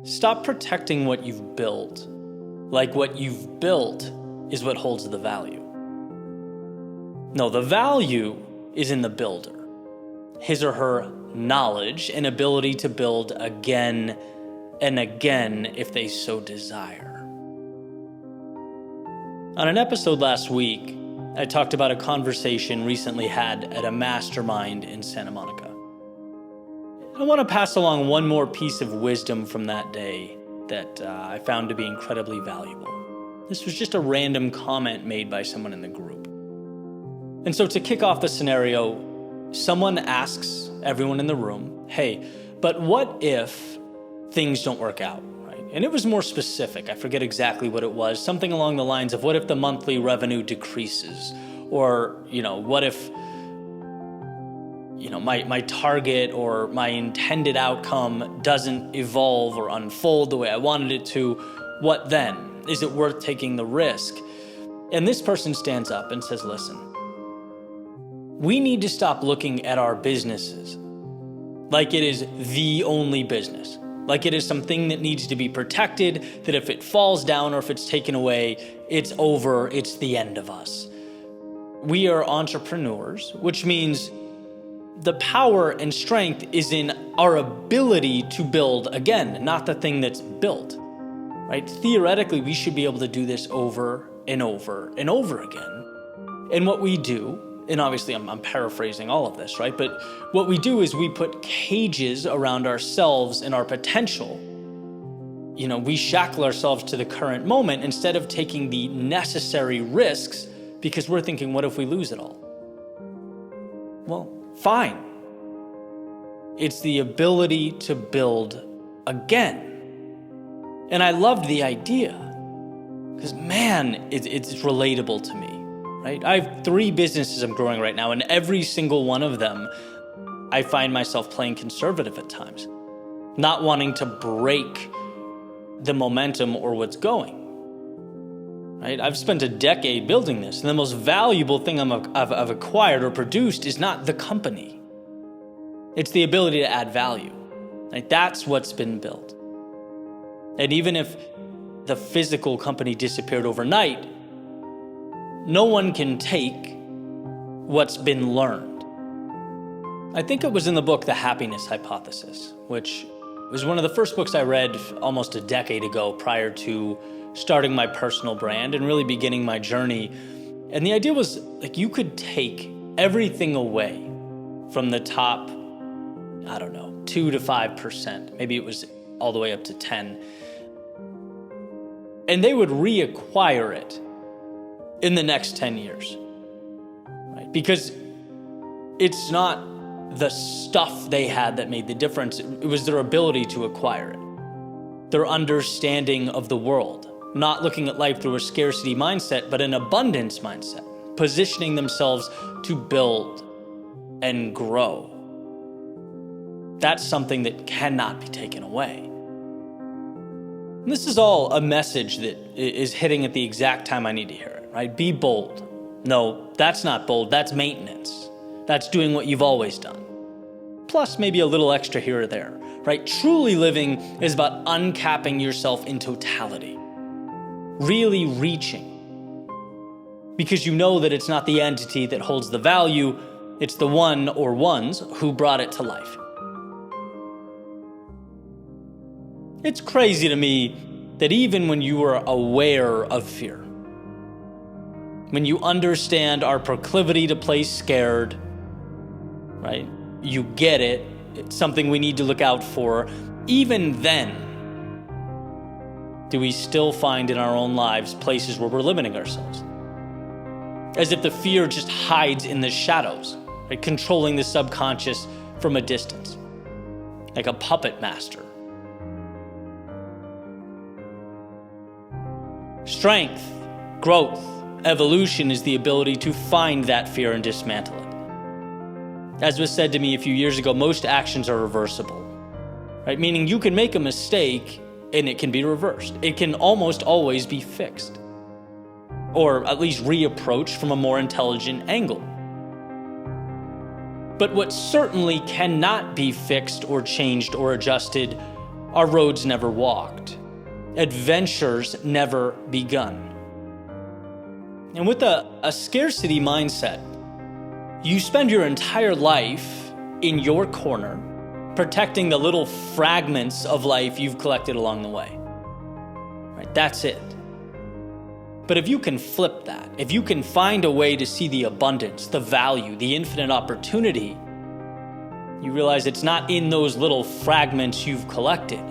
Stop protecting what you've built, like what you've built is what holds the value. No, the value is in the builder, his or her knowledge and ability to build again and again if they so desire. On an episode last week, I talked about a conversation recently had at a mastermind in Santa Monica. I want to pass along one more piece of wisdom from that day that I found to be incredibly valuable. This was just a random comment made by someone in the group. And so to kick off the scenario, someone asks everyone in the room, hey, but what if things don't work out, right? And it was more specific. I forget exactly what it was. Something along the lines of what if the monthly revenue decreases? Or, what if my target or my intended outcome doesn't evolve or unfold the way I wanted it to? What then? Is it worth taking the risk? And this person stands up and says, listen, we need to stop looking at our businesses like it is the only business, like it is something that needs to be protected, that if it falls down or if it's taken away, it's over, it's the end of us. We are entrepreneurs, which means the power and strength is in our ability to build again, not the thing that's built, right? Theoretically, we should be able to do this over and over and over again. And what we do, and obviously I'm paraphrasing all of this, right? But what we do is we put cages around ourselves and our potential. We shackle ourselves to the current moment instead of taking the necessary risks because we're thinking, what if we lose it all? Well, fine. It's the ability to build again. And I loved the idea because, man, it's relatable to me, right? I have 3 businesses I'm growing right now, and every single one of them, I find myself playing conservative at times, not wanting to break the momentum or what's going. Right? I've spent a decade building this, and the most valuable thing I've acquired or produced is not the company. It's the ability to add value. Right? That's what's been built. And even if the physical company disappeared overnight, no one can take what's been learned. I think it was in the book, The Happiness Hypothesis, which was one of the first books I read almost a decade ago prior to starting my personal brand and really beginning my journey. And the idea was you could take everything away from the top, 2 to 5%. Maybe it was all the way up to 10. And they would reacquire it in the next 10 years, right? Because it's not the stuff they had that made the difference. It was their ability to acquire it, their understanding of the world, not looking at life through a scarcity mindset, but an abundance mindset, positioning themselves to build and grow. That's something that cannot be taken away. And this is all a message that is hitting at the exact time I need to hear it, right? Be bold. No, that's not bold. That's maintenance. That's doing what you've always done. Plus maybe a little extra here or there, right? Truly living is about uncapping yourself in totality. Really reaching, because you know that it's not the entity that holds the value, it's the one or ones who brought it to life. It's crazy to me that even when you are aware of fear, when you understand our proclivity to play scared, right? You get it, it's something we need to look out for. Even then, do we still find in our own lives places where we're limiting ourselves? As if the fear just hides in the shadows, right? Controlling the subconscious from a distance, like a puppet master. Strength, growth, evolution is the ability to find that fear and dismantle it. As was said to me a few years ago, most actions are reversible, right? Meaning you can make a mistake and it can be reversed. It can almost always be fixed, or at least reapproached from a more intelligent angle. But what certainly cannot be fixed or changed or adjusted our roads never walked, adventures never begun. And with a scarcity mindset, you spend your entire life in your corner, protecting the little fragments of life you've collected along the way. Right? That's it. But if you can flip that, if you can find a way to see the abundance, the value, the infinite opportunity, you realize it's not in those little fragments you've collected,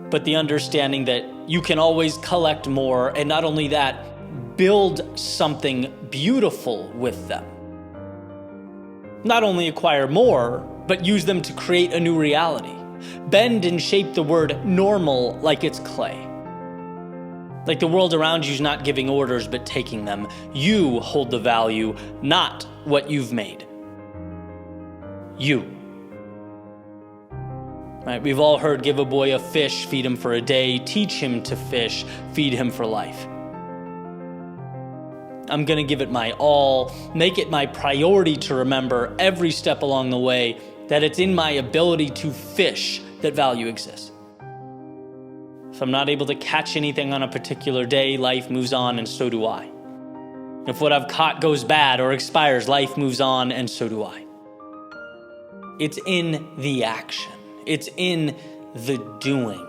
but the understanding that you can always collect more, and not only that, build something beautiful with them. Not only acquire more, but use them to create a new reality. Bend and shape the word normal like it's clay. Like the world around you is not giving orders, but taking them. You hold the value, not what you've made. You. Right? We've all heard, give a boy a fish, feed him for a day, teach him to fish, feed him for life. I'm going to give it my all, make it my priority to remember every step along the way that it's in my ability to fish that value exists. If I'm not able to catch anything on a particular day, life moves on, and so do I. If what I've caught goes bad or expires, life moves on, and so do I. It's in the action. It's in the doing.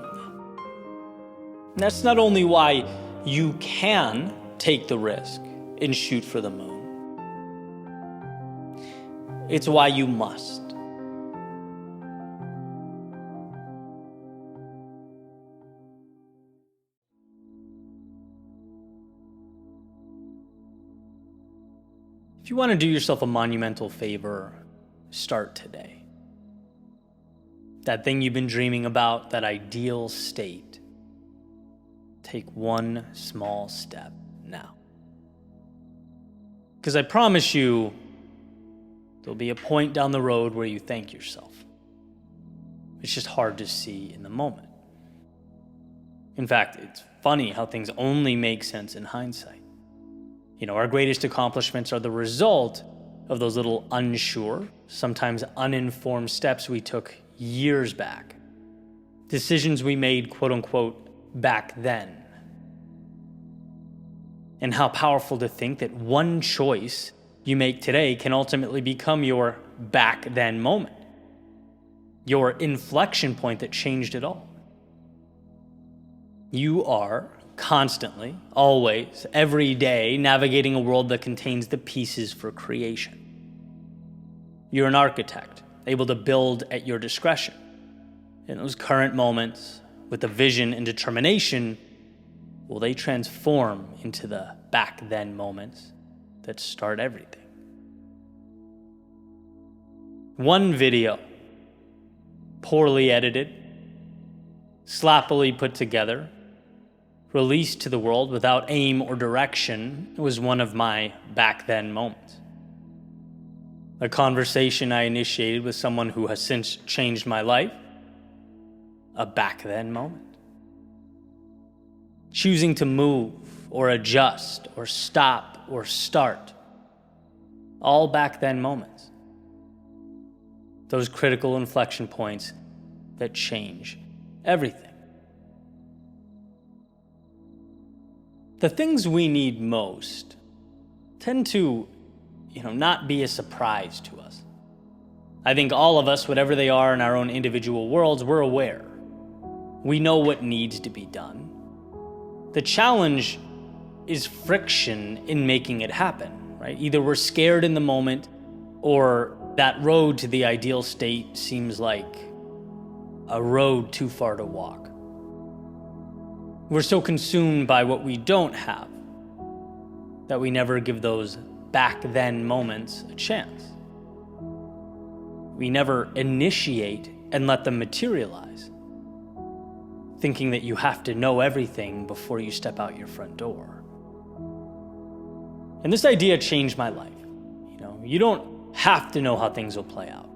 That's not only why you can take the risk and shoot for the moon. It's why you must. If you want to do yourself a monumental favor, start today. That thing you've been dreaming about, that ideal state, take one small step now. Because I promise you, there'll be a point down the road where you thank yourself. It's just hard to see in the moment. In fact, it's funny how things only make sense in hindsight. You know, our greatest accomplishments are the result of those little unsure, sometimes uninformed steps we took years back. Decisions we made, quote unquote, back then. And how powerful to think that one choice you make today can ultimately become your back then moment. Your inflection point that changed it all. You are constantly, always, every day, navigating a world that contains the pieces for creation. You're an architect, able to build at your discretion. In those current moments, with the vision and determination, will they transform into the back then moments that start everything? One video, poorly edited, sloppily put together, released to the world without aim or direction, was one of my back then moments. A conversation I initiated with someone who has since changed my life, a back then moment. Choosing to move or adjust or stop or start, all back then moments. Those critical inflection points that change everything. The things we need most tend to, not be a surprise to us. I think all of us, whatever they are in our own individual worlds, we're aware. We know what needs to be done. The challenge is friction in making it happen, right? Either we're scared in the moment, or that road to the ideal state seems like a road too far to walk. We're so consumed by what we don't have that we never give those back then moments a chance. We never initiate and let them materialize, thinking that you have to know everything before you step out your front door. And this idea changed my life. You don't have to know how things will play out.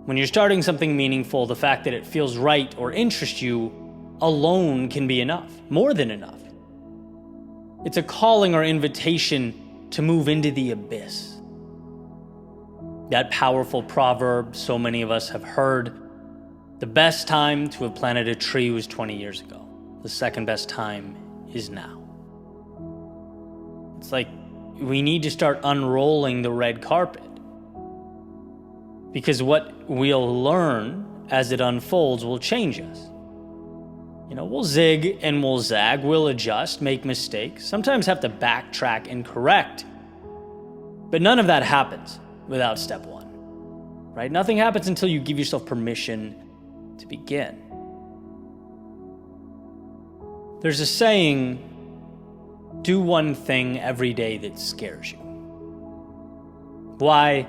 When you're starting something meaningful, the fact that it feels right or interests you alone can be enough, more than enough. It's a calling or invitation to move into the abyss. That powerful proverb so many of us have heard, The best time to have planted a tree was 20 years ago. The second best time is now. It's like we need to start unrolling the red carpet. Because what we'll learn as it unfolds will change us. We'll zig and we'll zag, we'll adjust, make mistakes, sometimes have to backtrack and correct. But none of that happens without step one, right? Nothing happens until you give yourself permission to begin. There's a saying, do one thing every day that scares you. Why?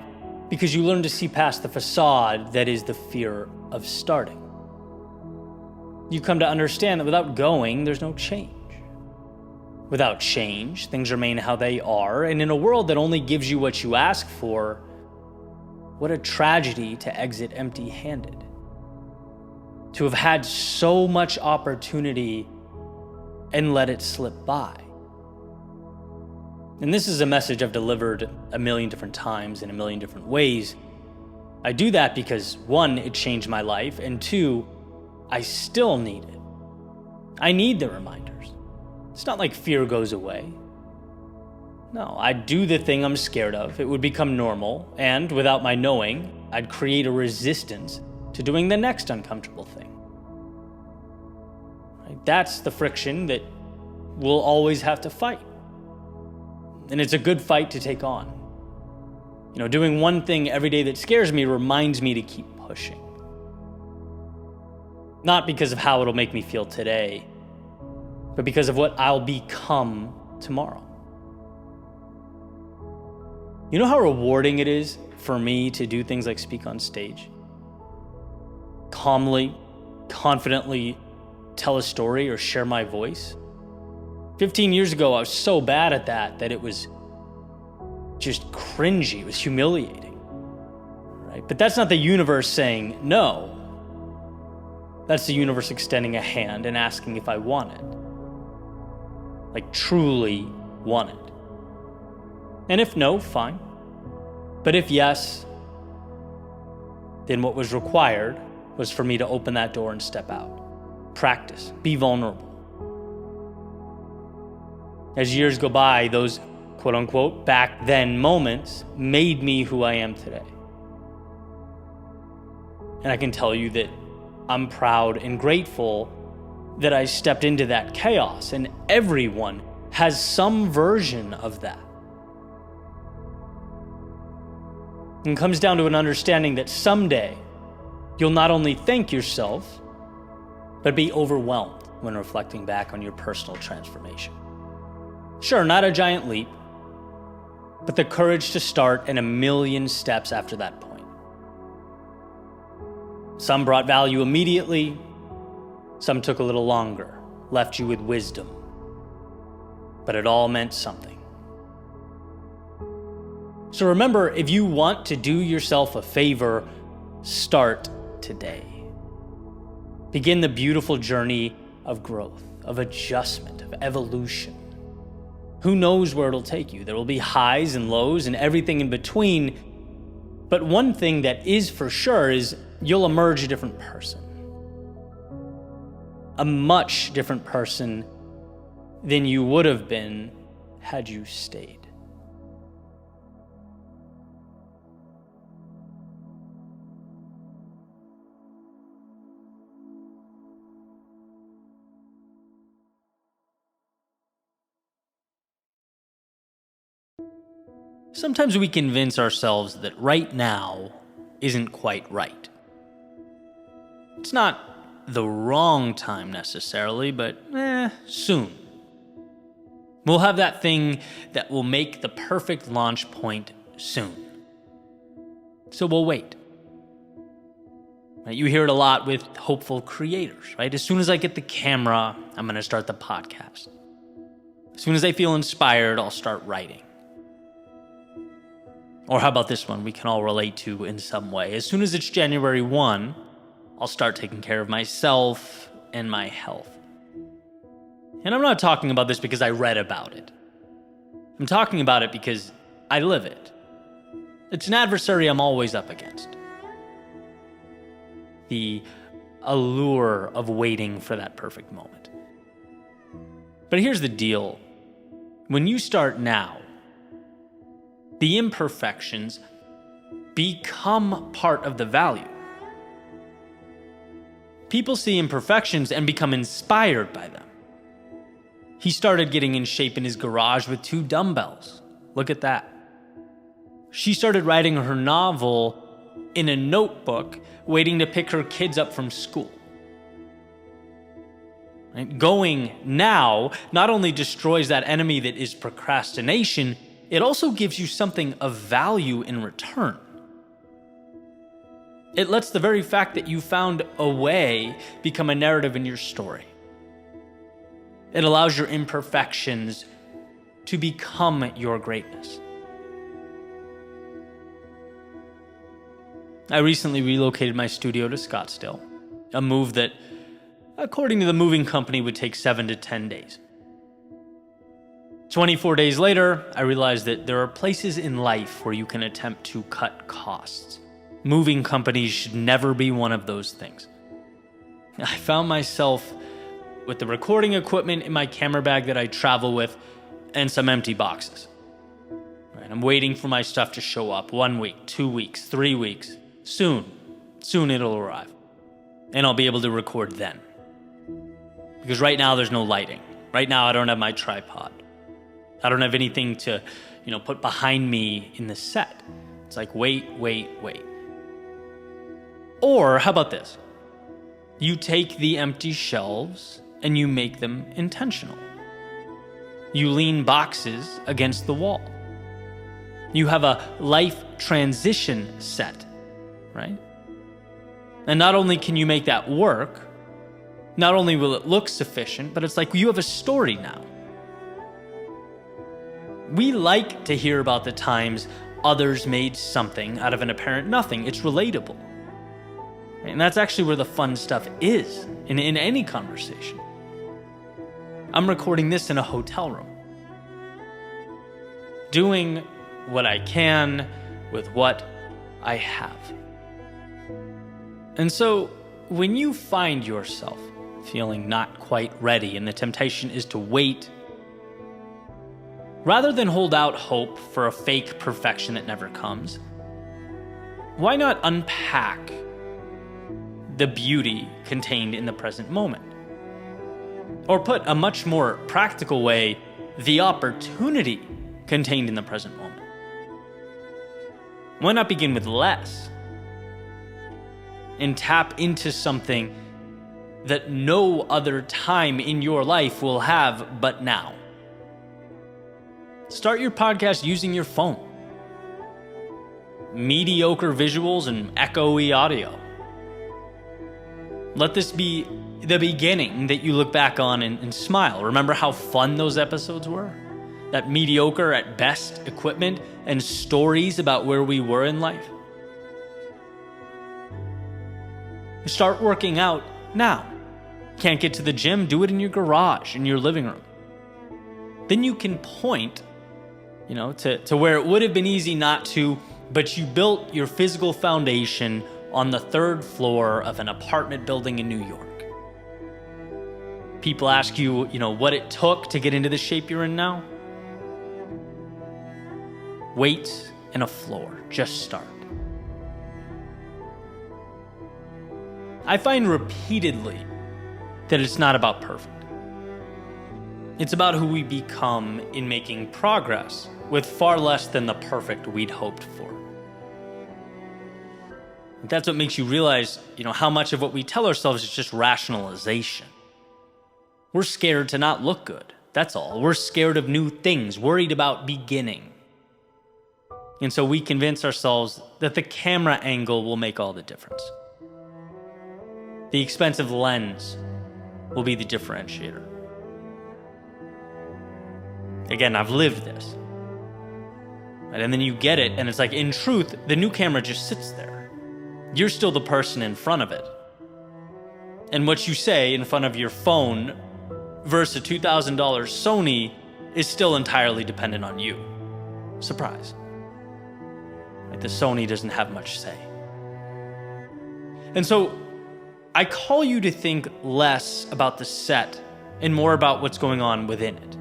Because you learn to see past the facade that is the fear of starting. You come to understand that without going, there's no change. Without change, things remain how they are, and in a world that only gives you what you ask for, what a tragedy to exit empty-handed. To have had so much opportunity and let it slip by. And this is a message I've delivered a million different times in a million different ways. I do that because, one, it changed my life, and two, I still need it. I need the reminders. It's not like fear goes away. No, I'd do the thing I'm scared of. It would become normal, and without my knowing, I'd create a resistance to doing the next uncomfortable thing. Right? That's the friction that we'll always have to fight. And it's a good fight to take on. Doing one thing every day that scares me reminds me to keep pushing. Not because of how it'll make me feel today, but because of what I'll become tomorrow. You know how rewarding it is for me to do things like speak on stage? Calmly, confidently tell a story or share my voice. 15 years ago, I was so bad at that it was just cringy. It was humiliating, right? But that's not the universe saying no. That's the universe extending a hand and asking if I want it. Like truly want it. And if no, fine. But if yes, then what was required was for me to open that door and step out. Practice. Be vulnerable. As years go by, those quote-unquote back then moments made me who I am today. And I can tell you that I'm proud and grateful that I stepped into that chaos, and everyone has some version of that. And it comes down to an understanding that someday you'll not only thank yourself, but be overwhelmed when reflecting back on your personal transformation. Sure, not a giant leap, but the courage to start and a million steps after that point. Some brought value immediately, some took a little longer, left you with wisdom, but it all meant something. So remember, if you want to do yourself a favor, start today. Begin the beautiful journey of growth, of adjustment, of evolution. Who knows where it'll take you? There will be highs and lows and everything in between. But one thing that is for sure is you'll emerge a different person. A much different person than you would have been had you stayed. Sometimes we convince ourselves that right now isn't quite right. It's not the wrong time necessarily, but soon. We'll have that thing that will make the perfect launch point soon. So we'll wait. Right? You hear it a lot with hopeful creators, right? As soon as I get the camera, I'm going to start the podcast. As soon as I feel inspired, I'll start writing. Or how about this one we can all relate to in some way? As soon as it's January 1, I'll start taking care of myself and my health. And I'm not talking about this because I read about it. I'm talking about it because I live it. It's an adversary I'm always up against. The allure of waiting for that perfect moment. But here's the deal. When you start now, the imperfections become part of the value. People see imperfections and become inspired by them. He started getting in shape in his garage with 2 dumbbells. Look at that. She started writing her novel in a notebook, waiting to pick her kids up from school. Right? Going now not only destroys that enemy that is procrastination, it also gives you something of value in return. It lets the very fact that you found a way become a narrative in your story. It allows your imperfections to become your greatness. I recently relocated my studio to Scottsdale, a move that, according to the moving company, would take 7 to 10 days. 24 days later, I realized that there are places in life where you can attempt to cut costs. Moving companies should never be one of those things. I found myself with the recording equipment in my camera bag that I travel with and some empty boxes. Right, I'm waiting for my stuff to show up 1 week, 2 weeks, 3 weeks. Soon it'll arrive. And I'll be able to record then. Because right now there's no lighting. Right now I don't have my tripod. I don't have anything to, put behind me in the set. It's like, wait. Or how about this? You take the empty shelves and you make them intentional. You lean boxes against the wall. You have a life transition set, right? And not only can you make that work, not only will it look sufficient, but it's like you have a story now. We like to hear about the times others made something out of an apparent nothing. It's relatable. And that's actually where the fun stuff is in any conversation. I'm recording this in a hotel room, doing what I can with what I have. And so when you find yourself feeling not quite ready and the temptation is to wait, rather than hold out hope for a fake perfection that never comes, why not unpack the beauty contained in the present moment? Or put a much more practical way, the opportunity contained in the present moment. Why not begin with less and tap into something that no other time in your life will have but now? Start your podcast using your phone. Mediocre visuals and echoey audio. Let this be the beginning that you look back on and smile. Remember how fun those episodes were? That mediocre at best equipment and stories about where we were in life. Start working out now. Can't get to the gym? Do it in your garage, in your living room. Then you can point, to where it would have been easy not to, but you built your physical foundation on the 3rd floor of an apartment building in New York. People ask you, what it took to get into the shape you're in now. Weights and a floor. Just start. I find repeatedly that it's not about perfect. It's about who we become in making progress with far less than the perfect we'd hoped for. That's what makes you realize, how much of what we tell ourselves is just rationalization. We're scared to not look good. That's all. We're scared of new things, worried about beginning. And so we convince ourselves that the camera angle will make all the difference. The expensive lens will be the differentiator. Again, I've lived this. Right? And then you get it, and it's like, in truth, the new camera just sits there. You're still the person in front of it. And what you say in front of your phone versus a $2,000 Sony is still entirely dependent on you. Surprise. Like, the Sony doesn't have much say. And so I call you to think less about the set and more about what's going on within it.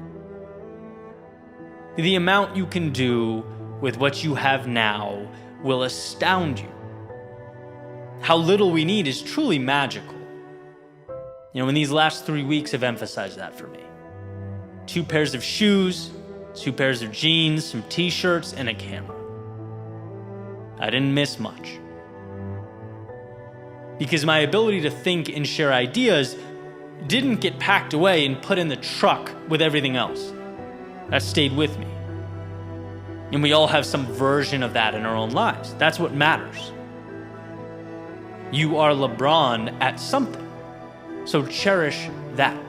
The amount you can do with what you have now will astound you. How little we need is truly magical. In these last 3 weeks have emphasized that for me. 2 pairs of shoes, 2 pairs of jeans, some t-shirts, and a camera. I didn't miss much. Because my ability to think and share ideas didn't get packed away and put in the truck with everything else. That stayed with me. And we all have some version of that in our own lives. That's what matters. You are LeBron at something. So cherish that.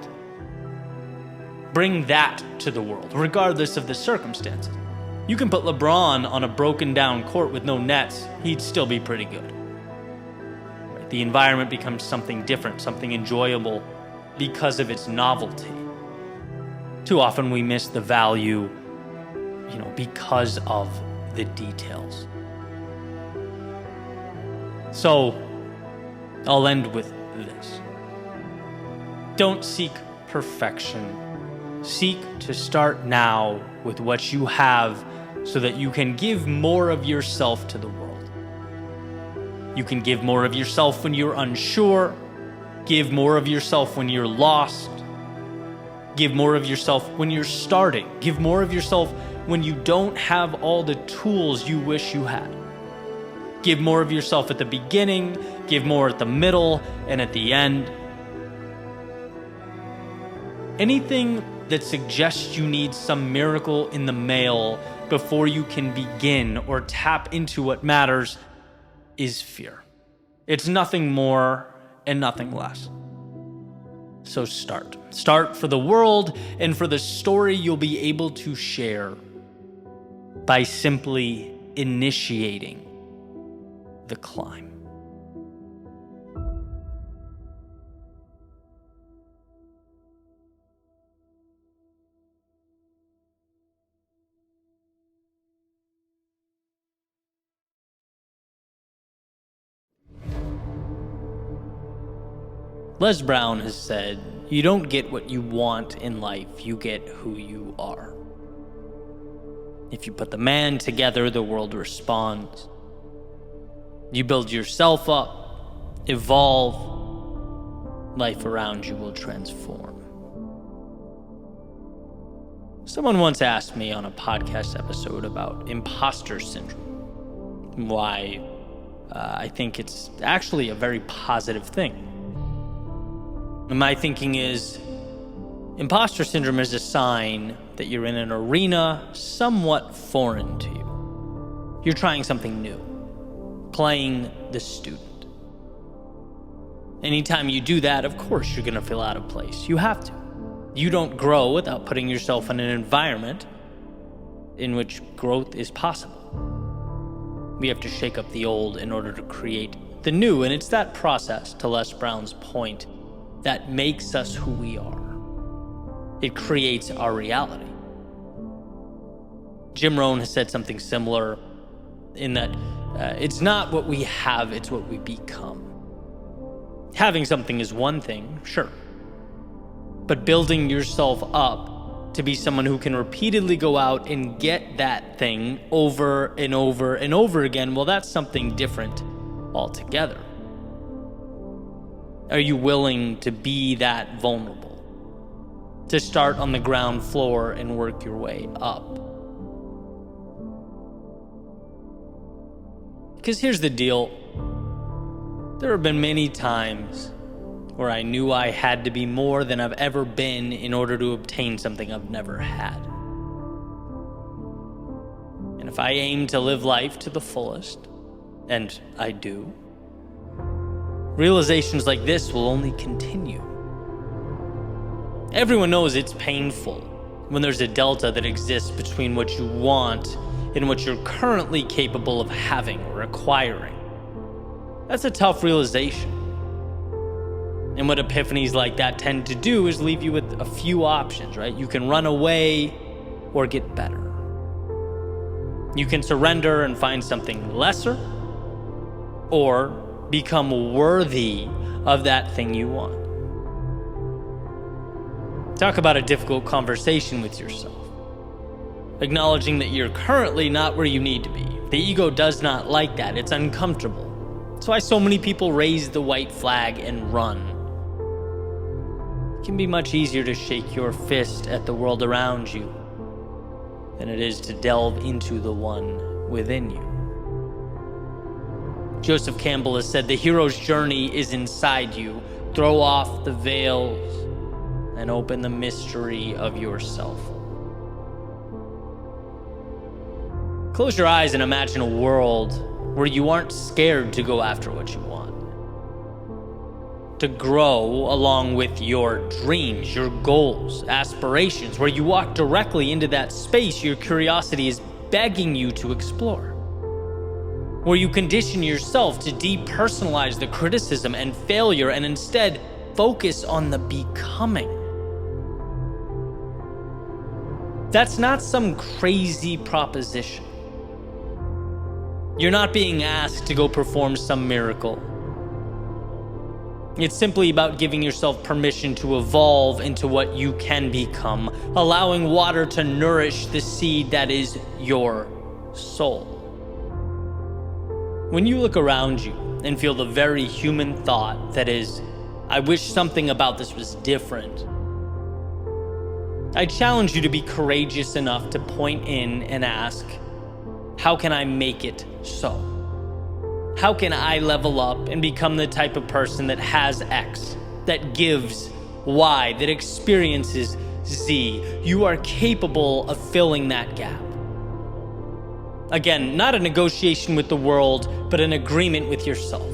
Bring that to the world, regardless of the circumstances. You can put LeBron on a broken down court with no nets, he'd still be pretty good. Right? The environment becomes something different, something enjoyable because of its novelty. Too often we miss the value, because of the details. So, I'll end with this. Don't seek perfection. Seek to start now with what you have so that you can give more of yourself to the world. You can give more of yourself when you're unsure. Give more of yourself when you're lost. Give more of yourself when you're starting. Give more of yourself when you don't have all the tools you wish you had. Give more of yourself at the beginning. Give more at the middle and at the end. Anything that suggests you need some miracle in the mail before you can begin or tap into what matters is fear. It's nothing more and nothing less. So start. Start for the world and for the story you'll be able to share by simply initiating the climb. Les Brown has said, "You don't get what you want in life, you get who you are." If you put the man together, the world responds. You build yourself up, evolve, life around you will transform. Someone once asked me on a podcast episode about imposter syndrome, why I think it's actually a very positive thing. And my thinking is, imposter syndrome is a sign that you're in an arena somewhat foreign to you. You're trying something new, playing the student. Anytime you do that, of course, you're going to feel out of place. You have to. You don't grow without putting yourself in an environment in which growth is possible. We have to shake up the old in order to create the new, and it's that process, to Les Brown's point, that makes us who we are. It creates our reality. Jim Rohn has said something similar in that it's not what we have, it's what we become. Having something is one thing, sure. But building yourself up to be someone who can repeatedly go out and get that thing over and over and over again, well, that's something different altogether. Are you willing to be that vulnerable? To start on the ground floor and work your way up? Because here's the deal. There have been many times where I knew I had to be more than I've ever been in order to obtain something I've never had. And if I aim to live life to the fullest, and I do, realizations like this will only continue. Everyone knows it's painful when there's a delta that exists between what you want and what you're currently capable of having or acquiring. That's a tough realization. And what epiphanies like that tend to do is leave you with a few options, right? You can run away or get better. You can surrender and find something lesser, or become worthy of that thing you want. Talk about a difficult conversation with yourself. Acknowledging that you're currently not where you need to be. The ego does not like that. It's uncomfortable. That's why so many people raise the white flag and run. It can be much easier to shake your fist at the world around you than it is to delve into the one within you. Joseph Campbell has said, the hero's journey is inside you. Throw off the veils and open the mystery of yourself. Close your eyes and imagine a world where you aren't scared to go after what you want. To grow along with your dreams, your goals, aspirations, where you walk directly into that space your curiosity is begging you to explore. Where you condition yourself to depersonalize the criticism and failure and instead focus on the becoming. That's not some crazy proposition. You're not being asked to go perform some miracle. It's simply about giving yourself permission to evolve into what you can become, allowing water to nourish the seed that is your soul. When you look around you and feel the very human thought that is, I wish something about this was different, I challenge you to be courageous enough to point in and ask, how can I make it so? How can I level up and become the type of person that has X, that gives Y, that experiences Z? You are capable of filling that gap. Again, not a negotiation with the world, but an agreement with yourself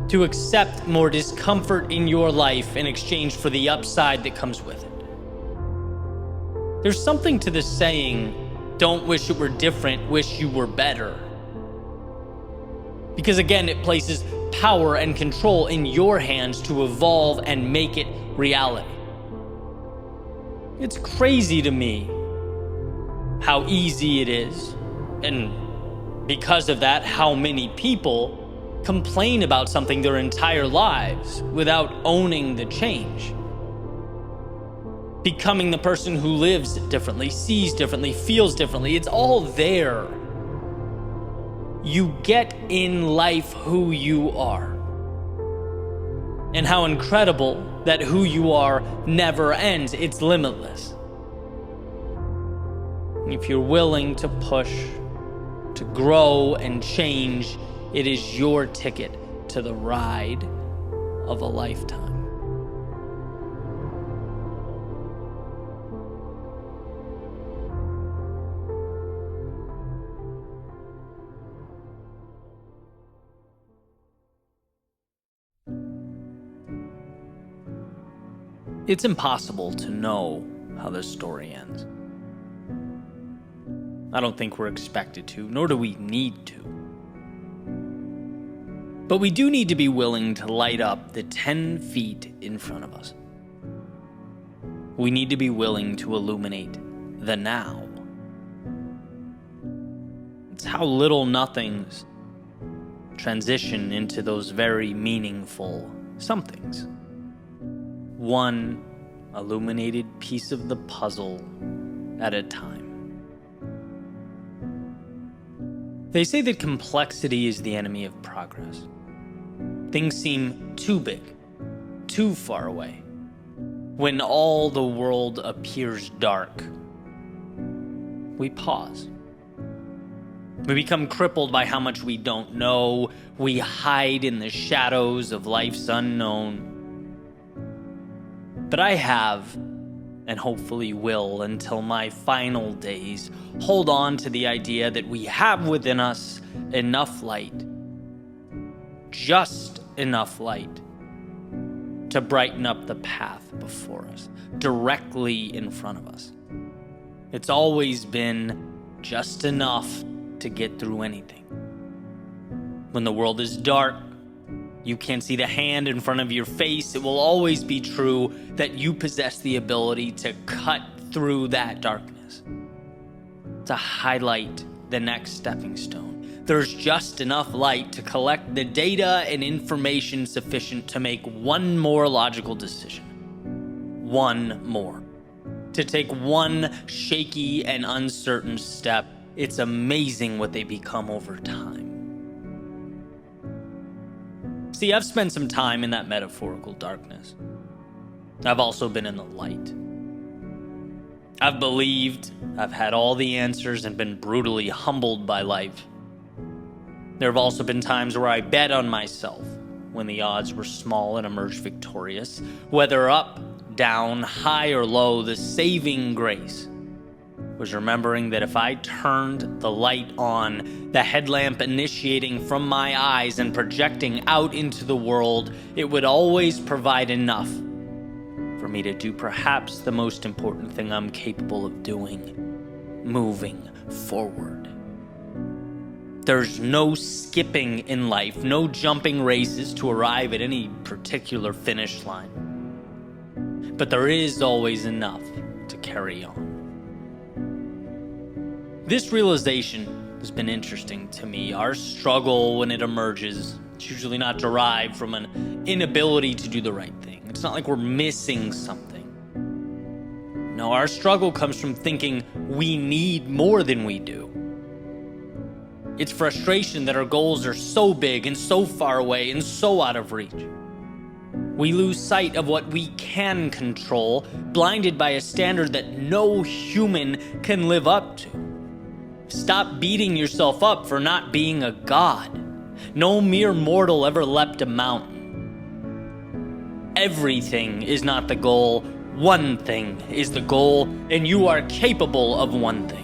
to accept more discomfort in your life in exchange for the upside that comes with it. There's something to the saying, don't wish it were different, wish you were better. Because again, it places power and control in your hands to evolve and make it reality. It's crazy to me how easy it is, and because of that, how many people complain about something their entire lives without owning the change. Becoming the person who lives differently, sees differently, feels differently. It's all there. You get in life who you are. And how incredible that who you are never ends. It's limitless. And if you're willing to push, to grow and change, it is your ticket to the ride of a lifetime. It's impossible to know how this story ends. I don't think we're expected to, nor do we need to. But we do need to be willing to light up the 10 feet in front of us. We need to be willing to illuminate the now. It's how little nothings transition into those very meaningful somethings. One illuminated piece of the puzzle at a time. They say that complexity is the enemy of progress. Things seem too big, too far away. When all the world appears dark, we pause. We become crippled by how much we don't know. We hide in the shadows of life's unknown. But I have, and hopefully will until my final days, hold on to the idea that we have within us enough light, just enough light, to brighten up the path before us, directly in front of us. It's always been just enough to get through anything. When the world is dark, you can't see the hand in front of your face, it will always be true that you possess the ability to cut through that darkness, to highlight the next stepping stone, There's just enough light to collect the data and information sufficient to make one more logical decision. One more. To take one shaky and uncertain step. It's amazing what they become over time. See, I've spent some time in that metaphorical darkness. I've also been in the light. I've believed, I've had all the answers and been brutally humbled by life. There have also been times where I bet on myself when the odds were small and emerged victorious. Whether up, down, high or low, the saving grace was remembering that if I turned the light on, the headlamp initiating from my eyes and projecting out into the world, it would always provide enough for me to do perhaps the most important thing I'm capable of doing, moving forward. There's no skipping in life, no jumping races to arrive at any particular finish line. But there is always enough to carry on. This realization has been interesting to me. Our struggle, when it emerges, it's usually not derived from an inability to do the right thing. It's not like we're missing something. No, our struggle comes from thinking we need more than we do. It's frustration that our goals are so big and so far away and so out of reach. We lose sight of what we can control, blinded by a standard that no human can live up to. Stop beating yourself up for not being a god. No mere mortal ever leapt a mountain. Everything is not the goal. One thing is the goal, and you are capable of one thing.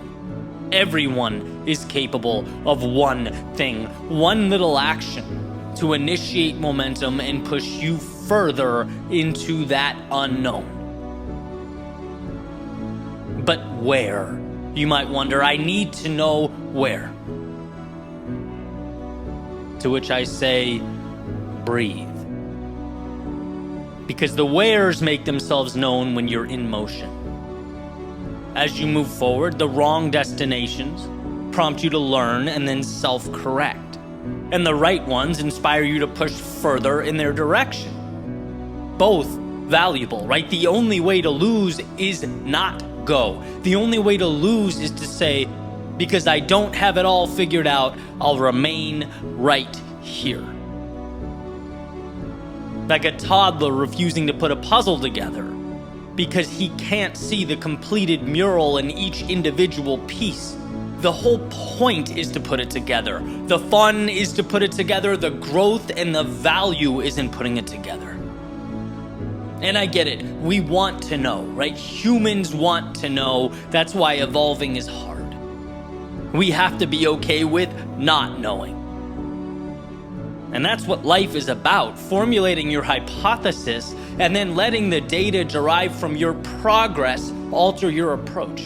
Everyone is capable of one thing, one little action to initiate momentum and push you further into that unknown. But where? You might wonder. I need to know where. To which I say, breathe. Because the wheres make themselves known when you're in motion. As you move forward, the wrong destinations prompt you to learn and then self-correct. And the right ones inspire you to push further in their direction. Both valuable, right? The only way to lose is not go. The only way to lose is to say, because I don't have it all figured out, I'll remain right here. Like a toddler refusing to put a puzzle together because he can't see the completed mural in each individual piece. The whole point is to put it together. The fun is to put it together. The growth and the value is in putting it together. And I get it. We want to know, right? Humans want to know. That's why evolving is hard. We have to be okay with not knowing. And that's what life is about, formulating your hypothesis and then letting the data derived from your progress alter your approach.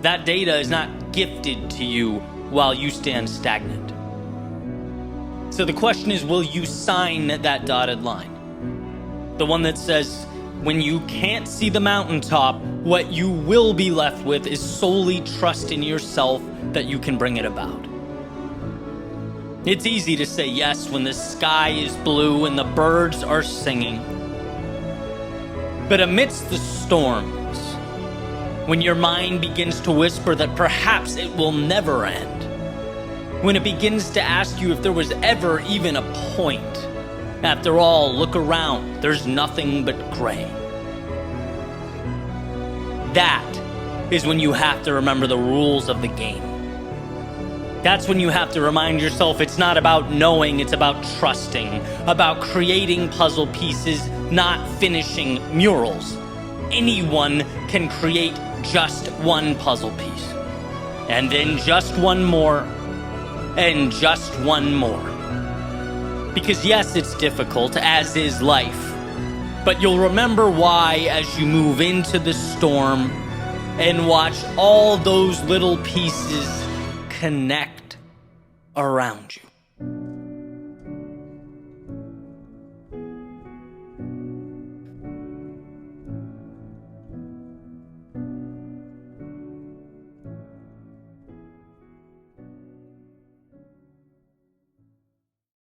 That data is not gifted to you while you stand stagnant. So the question is, will you sign that dotted line? The one that says, when you can't see the mountaintop, what you will be left with is solely trust in yourself that you can bring it about. It's easy to say yes when the sky is blue and the birds are singing. But amidst the storms, when your mind begins to whisper that perhaps it will never end, when it begins to ask you if there was ever even a point, after all, look around, there's nothing but gray. That is when you have to remember the rules of the game. That's when you have to remind yourself it's not about knowing, it's about trusting, about creating puzzle pieces, not finishing murals. Anyone can create just one puzzle piece, and then just one more, and just one more. Because yes, it's difficult, as is life, but you'll remember why as you move into the storm and watch all those little pieces connect around you.